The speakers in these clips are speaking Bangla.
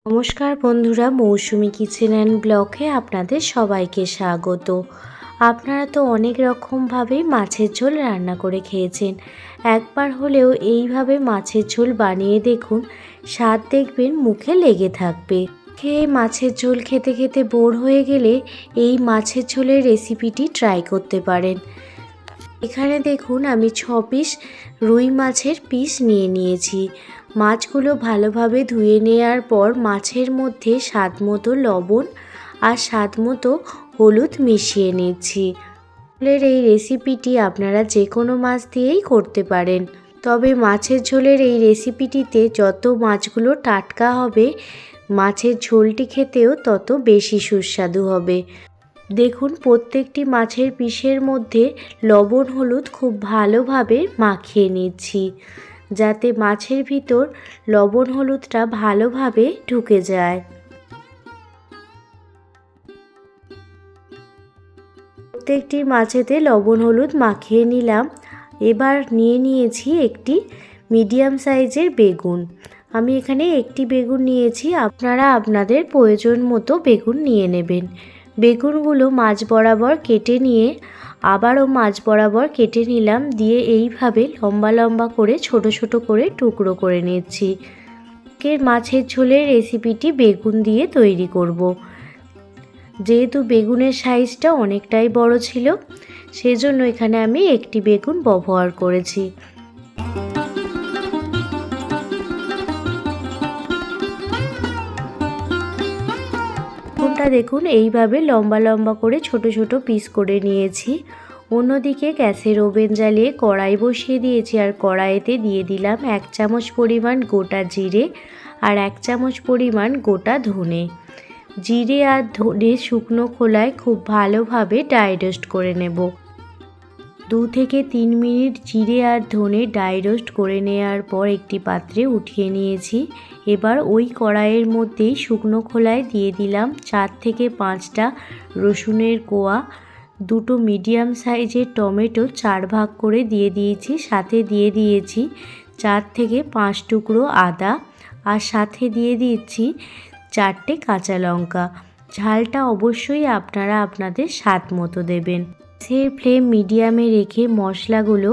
নমস্কার বন্ধুরা, মৌসুমি কিচেন অ্যান্ড ব্লগে আপনাদের সবাইকে স্বাগত। আপনারা তো অনেক রকমভাবেই মাছের ঝোল রান্না করে খেয়েছেন। একবার হলেও এইভাবে মাছের ঝোল বানিয়ে দেখুন, স্বাদ দেখবেন মুখে লেগে থাকবে। খেয়ে মাছের ঝোল খেতে খেতে বোর হয়ে গেলে এই মাছের ঝোলের রেসিপিটি ট্রাই করতে পারেন। এখানে দেখুন আমি 6 পিস রুই মাছের পিস নিয়েছি। মাছগুলো ভালোভাবে ধুয়ে নেওয়ার পর মাছের মধ্যে স্বাদ মতো লবণ আর স্বাদ মতো হলুদ মিশিয়ে নিচ্ছি। ঝোলের এই রেসিপিটি আপনারা যে কোনো মাছ দিয়েই করতে পারেন, তবে মাছের ঝোলের এই রেসিপিটিতে যত মাছগুলো টাটকা হবে মাছের ঝোলটি খেতেও তত বেশি সুস্বাদু হবে। দেখুন প্রত্যেকটি মাছের পিসের মধ্যে লবণ হলুদ খুব ভালোভাবে মাখিয়ে নিচ্ছি, যাতে মাছের ভিতর লবণ হলুদটা ভালোভাবে ঢুকে যায়। প্রত্যেকটি মাছেতে লবণ হলুদ মাখিয়ে নিলাম। এবার নিয়েছি একটি মিডিয়াম সাইজের বেগুন। আমি এখানে একটি বেগুন নিয়েছি, আপনারা আপনাদের প্রয়োজন মতো বেগুন নিয়ে নেবেন। বেগুনগুলো মাঝ বরাবর কেটে নিয়ে আবারও মাঝ বরাবর কেটে নিলাম, দিয়ে এইভাবে লম্বা লম্বা করে ছোট ছোট করে টুকরো করে নিচ্ছি। মাছের ঝোলের রেসিপিটি বেগুন দিয়ে তৈরি করব। যেহেতু বেগুনের সাইজটা অনেকটাই বড় ছিল, সেজন্য এখানে আমি একটি বেগুন ব্যবহার করেছি। বেগুনটা দেখুন এইভাবে লম্বা লম্বা করে ছোট ছোট পিস করে নিয়েছি। অন্যদিকে গ্যাসের ওভেন জ্বালিয়ে কড়াই বসিয়ে দিয়েছি, আর কড়াইতে দিয়ে দিলাম 1 চামচ পরিমাণ গোটা জিরে আর 1 চামচ পরিমাণ গোটা ধনে। জিরে আর ধনে শুকনো খোলায় খুব ভালোভাবে ড্রাই রোস্ট করে নেব। 2 থেকে 3 মিনিট জিরে আর ধনে ড্রাই রোস্ট করে নেওয়ার পর একটি পাত্রে উঠিয়ে নিয়েছি। এবার ওই কড়াইয়ের মধ্যেই শুকনো খোলায় দিয়ে দিলাম 4 থেকে 5টা রসুনের কোয়া, 2টো মিডিয়াম সাইজের টমেটো 4 ভাগ করে দিয়ে দিয়েছি, সাথে দিয়ে দিয়েছি 4 থেকে 5 টুকরো আদা, আর সাথে দিয়ে দিচ্ছি 4টে কাঁচা লঙ্কা। ঝালটা অবশ্যই আপনারা আপনাদের স্বাদ মতো দেবেন। গ্যাসের ফ্লেম মিডিয়ামে রেখে মশলাগুলো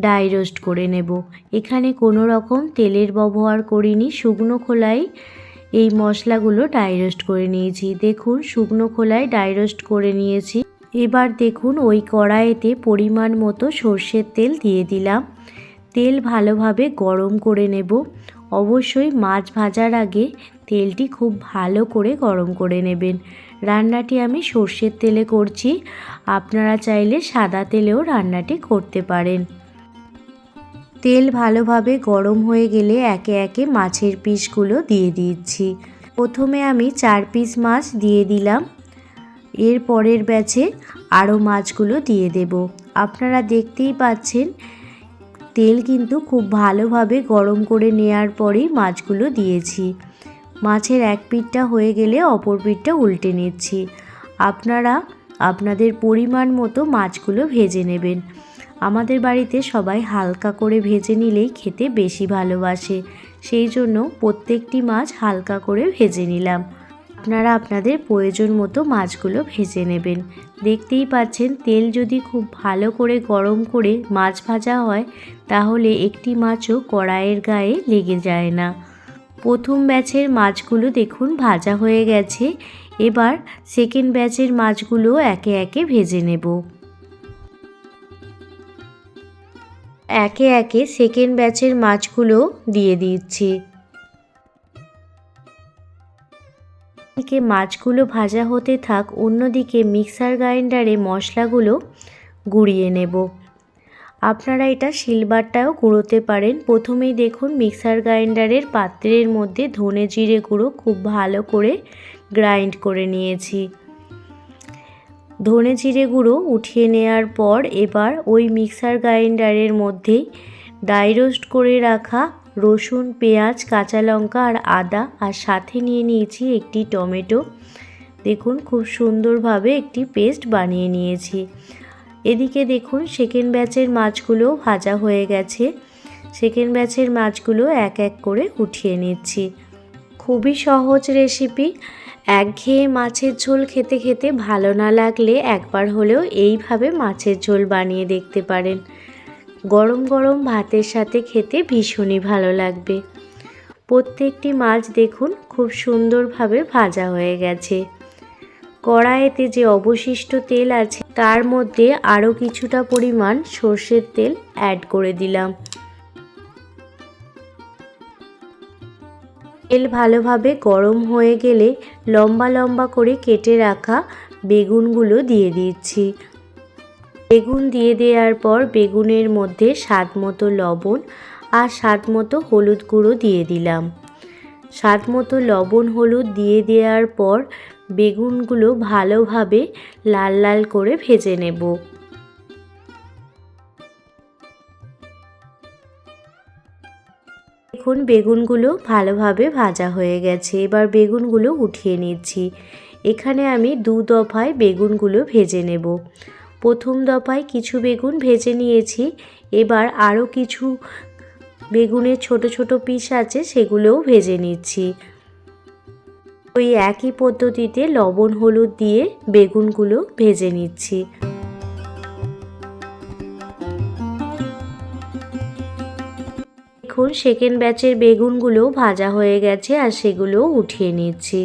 ড্রাই রোস্ট করে নেব। এখানে কোনো রকম তেলের ব্যবহার করিনি, শুকনো খোলায় এই মশলাগুলো ড্রাই রোস্ট করে নিয়েছি। দেখুন শুকনো খোলায় ড্রাই রোস্ট করে নিয়েছি। এবার দেখুন ওই কড়াইতে পরিমাণ মতো সর্ষের তেল দিয়ে দিলাম। তেল ভালোভাবে গরম করে নেব। অবশ্যই মাছ ভাজার আগে তেলটি খুব ভালো করে গরম করে নেবেন। রান্নাটি আমি সর্ষের তেলে করছি, আপনারা চাইলে সাদা তেলেও রান্নাটি করতে পারেন। তেল ভালোভাবে গরম হয়ে গেলে একে একে মাছের পিসগুলো দিয়ে দিচ্ছি। প্রথমে আমি 4 পিস মাছ দিয়ে দিলাম, এর পরের ব্যাচে আরও মাছগুলো দিয়ে দেব। আপনারা দেখতেই পাচ্ছেন তেল কিন্তু খুব ভালোভাবে গরম করে নেওয়ার পরেই মাছগুলো দিয়েছি। মাছের এক পিঠটা হয়ে গেলে অপর পিঠটা উল্টে নিচ্ছি। আপনারা আপনাদের পরিমাণ মতো মাছগুলো ভেজে নেবেন। আমাদের বাড়িতে সবাই হালকা করে ভেজে নিলেই খেতে বেশি ভালোবাসে, সেই জন্য প্রত্যেকটি মাছ হালকা করে ভেজে নিলাম। আপনারা আপনাদের প্রয়োজন মতো মাছগুলো ভেজে নেবেন। দেখতেই পাচ্ছেন তেল যদি খুব ভালো করে গরম করে মাছ ভাজা হয় তাহলে একটি মাছও কড়াইয়ের গায়ে লেগে যায় না। প্রথম ব্যাচের মাছগুলো দেখুন ভাজা হয়ে গেছে। এবার সেকেন্ড ব্যাচের মাছগুলো একে একে ভেজে নেব। একে একে সেকেন্ড ব্যাচের মাছগুলো দিয়ে দিচ্ছি। এদিকে মাছগুলো ভাজা হতে থাক, অন্যদিকে মিক্সার গ্রাইন্ডারে মশলাগুলো গুঁড়িয়ে নেব। আপনারা এটা শিলবাটাও গুঁড়োতে পারেন। প্রথমেই দেখুন মিক্সার গ্রাইন্ডারের পাত্রের মধ্যে ধনে জিরে গুঁড়ো খুব ভালো করে গ্রাইন্ড করে নিয়েছি। ধনে জিরে গুঁড়ো উঠিয়ে নেওয়ার পর এবার ওই মিক্সার গ্রাইন্ডারের মধ্যেই ড্রাই রোস্ট করে রাখা রসুন, পেঁয়াজ, কাঁচা লঙ্কা আর আদা, আর সাথে নিয়ে নিয়েছি একটি টমেটো। দেখুন খুব সুন্দরভাবে একটি পেস্ট বানিয়ে নিয়েছি। এদিকে দেখুন সেকেন্ড ব্যাচের মাছগুলো ভাজা হয়ে গেছে। সেকেন্ড ব্যাচের মাছগুলো এক এক করে উঠিয়ে নিচ্ছি। খুবই সহজ রেসিপি। একঘেয়ে মাছের ঝোল খেতে খেতে ভালো না লাগলে একবার হলেও এইভাবে মাছের ঝোল বানিয়ে দেখতে পারেন। গরম গরম ভাতের সাথে খেতে ভীষণই ভালো লাগবে। প্রত্যেকটি মাছ দেখুন খুব সুন্দরভাবে ভাজা হয়ে গেছে। কড়াইতে যে অবশিষ্ট তেল আছে তার মধ্যে আরও কিছুটা পরিমাণ সর্ষের তেল অ্যাড করে দিলাম। তেল ভালোভাবে গরম হয়ে গেলে লম্বা লম্বা করে কেটে রাখা বেগুনগুলো দিয়ে দিচ্ছি। বেগুন দিয়ে দেওয়ার পর বেগুনের মধ্যে স্বাদ মতো লবণ আর স্বাদ মতো হলুদ গুঁড়ো দিয়ে দিলাম। স্বাদ মতো লবণ হলুদ দিয়ে দেওয়ার পর বেগুনগুলো ভালোভাবে লাল লাল করে ভেজে নেব। দেখুন বেগুনগুলো ভালোভাবে ভাজা হয়ে গেছে। এবার বেগুনগুলো উঠিয়ে নিচ্ছি। এখানে আমি 2 দফায় বেগুনগুলো ভেজে নেব। প্রথম দফায় কিছু বেগুন ভেজে নিয়েছি। এবার আরও কিছু বেগুনের ছোট ছোট পিস আছে সেগুলোও ভেজে নিচ্ছি। ওই একই পদ্ধতিতে লবণ হলুদ দিয়ে বেগুনগুলো ভেজে নিচ্ছি। দেখুন সেকেন্ড ব্যাচের বেগুনগুলো ভাজা হয়ে গেছে আর সেগুলো উঠিয়ে নিচ্ছি।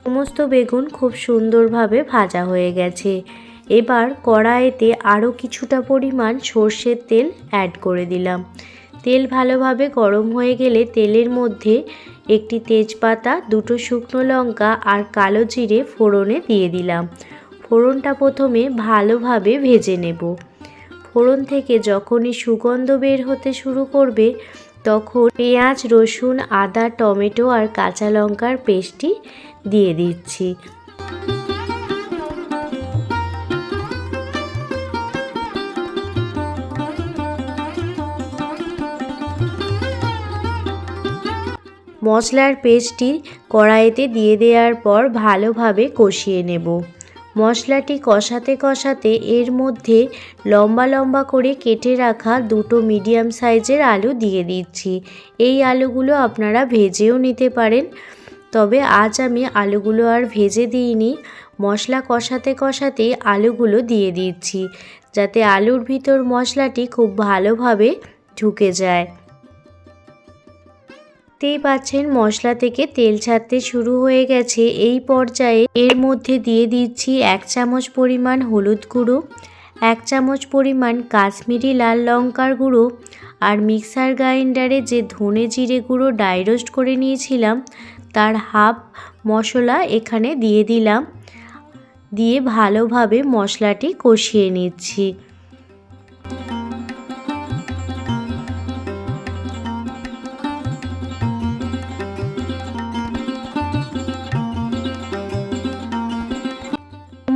সমস্ত বেগুন খুব সুন্দরভাবে ভাজা হয়ে গেছে। এবার কড়াইতে আরও কিছুটা পরিমাণ সর্ষের তেল অ্যাড করে দিলাম। তেল ভালোভাবে গরম হয়ে গেলে তেলের মধ্যে একটি তেজপাতা, 2টো শুকনো লঙ্কা আর কালো জিরে ফোড়নে দিয়ে দিলাম। ফোড়নটা প্রথমে ভালোভাবে ভেজে নেব। ফোড়ন থেকে যখনই সুগন্ধ বের হতে শুরু করবে তখন পেঁয়াজ, রসুন, আদা, টমেটো আর কাঁচা লঙ্কার পেস্টটি দিয়ে দিচ্ছি। মশলার পেস্টটি কড়াইতে দিয়ে দেওয়ার পর ভালোভাবে কষিয়ে নেব। মশলাটি কষাতে কষাতে এর মধ্যে লম্বা লম্বা করে কেটে রাখা 2টো মিডিয়াম সাইজের আলু দিয়ে দিচ্ছি। এই আলুগুলো আপনারা ভেজেও নিতে পারেন, তবে আজ আমি আলুগুলো আর ভেজে দিইনি। মশলা কষাতে কষাতেই আলুগুলো দিয়ে দিচ্ছি যাতে আলুর ভিতর মশলাটি খুব ভালোভাবে ঢুকে যায়। দেখতেই পাচ্ছেন মশলা থেকে তেল ছাড়তে শুরু হয়ে গেছে। এই পর্যায়ে এর মধ্যে দিয়ে দিচ্ছি 1 চামচ পরিমাণ হলুদ গুঁড়ো, 1 চামচ পরিমাণ কাশ্মীরি লাল লঙ্কার গুঁড়ো আর মিক্সার গ্রাইন্ডারে যে ধনে জিরে গুঁড়ো ড্রাই রোস্ট করে নিয়েছিলাম তার হাফ মশলা এখানে দিয়ে দিলাম। দিয়ে ভালোভাবে মশলাটি কষিয়ে নিচ্ছি।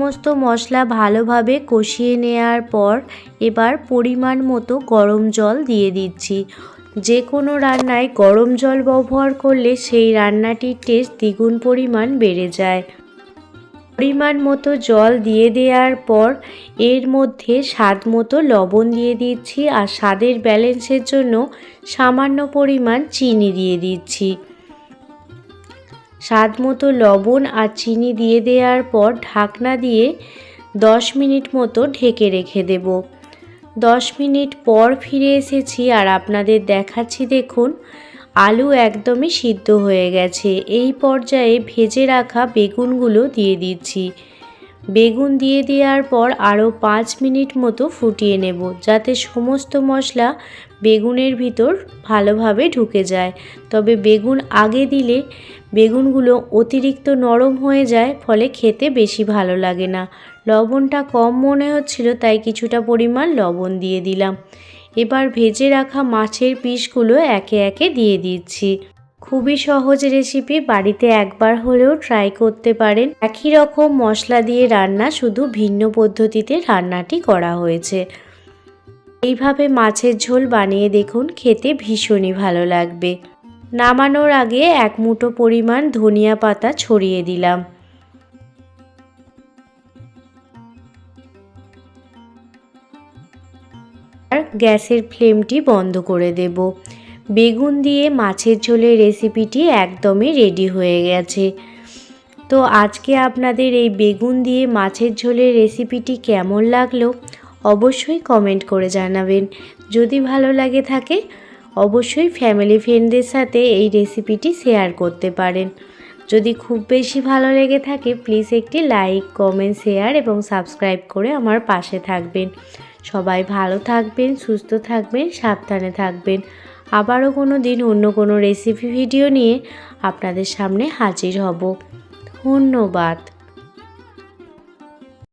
সমস্ত মশলা ভালোভাবে কষিয়ে নেওয়ার পর এবার পরিমাণ মতো গরম জল দিয়ে দিচ্ছি। যে কোনো রান্নায় গরম জল ব্যবহার করলে সেই রান্নাটির টেস্ট দ্বিগুণ পরিমাণ বেড়ে যায়। পরিমাণ মতো জল দিয়ে দেওয়ার পর এর মধ্যে স্বাদ মতো লবণ দিয়ে দিচ্ছি আর স্বাদের ব্যালেন্সের জন্য সামান্য পরিমাণ চিনি দিয়ে দিচ্ছি। স্বাদ মতো লবণ আর চিনি দিয়ে দেওয়ার পর ঢাকনা দিয়ে 10 মিনিট মতো ঢেকে রেখে দেব। 10 মিনিট পর ফিরে এসেছি আর আপনাদের দেখাচ্ছি। দেখুন আলু একদমই সিদ্ধ হয়ে গেছে। এই পর্যায়ে ভেজে রাখা বেগুনগুলো দিয়ে দিচ্ছি। বেগুন দিয়ে দেওয়ার পর আরও 5 মিনিট মতো ফুটিয়ে নেব যাতে সমস্ত মশলা বেগুনের ভিতর ভালোভাবে ঢুকে যায়। তবে বেগুন আগে দিলে বেগুনগুলো অতিরিক্ত নরম হয়ে যায়, ফলে খেতে বেশি ভালো লাগে না। লবণটা কম মনে হচ্ছিল তাই কিছুটা পরিমাণ লবণ দিয়ে দিলাম। এবার ভেজে রাখা মাছের পিসগুলো একে একে দিয়ে দিচ্ছি। খুবই সহজ রেসিপি, বাড়িতে একবার হলেও ট্রাই করতে পারেন। একই রকম মশলা দিয়ে রান্না, শুধু ভিন্ন পদ্ধতিতে রান্নাটি করা হয়েছে। এইভাবে মাছের ঝোল বানিয়ে দেখুন, খেতে ভীষণই ভালো লাগবে। নামানোর আগে 1 মুঠো পরিমাণ ধনিয়া পাতা ছড়িয়ে দিলাম। আর গ্যাসের ফ্লেমটি বন্ধ করে দেব। বেগুন দিয়ে মাছের ঝোলের রেসিপিটি একদমই রেডি হয়ে গেছে। তো আজকে আপনাদের এই বেগুন দিয়ে মাছের ঝোলের রেসিপিটি কেমন লাগলো অবশ্যই কমেন্ট করে জানাবেন। যদি ভালো লাগে থাকে অবশ্যই ফ্যামিলি ফ্রেন্ডদের সাথে এই রেসিপিটি শেয়ার করতে পারেন। যদি খুব বেশি ভালো লেগে থাকে প্লিজ একটি লাইক, কমেন্ট, শেয়ার এবং সাবস্ক্রাইব করে আমার পাশে থাকবেন। সবাই ভালো থাকবেন, সুস্থ থাকবেন, সাবধানে থাকবেন। আবারও কোনো দিন অন্য কোনো রেসিপি ভিডিও নিয়ে আপনাদের সামনে হাজির হব। ধন্যবাদ।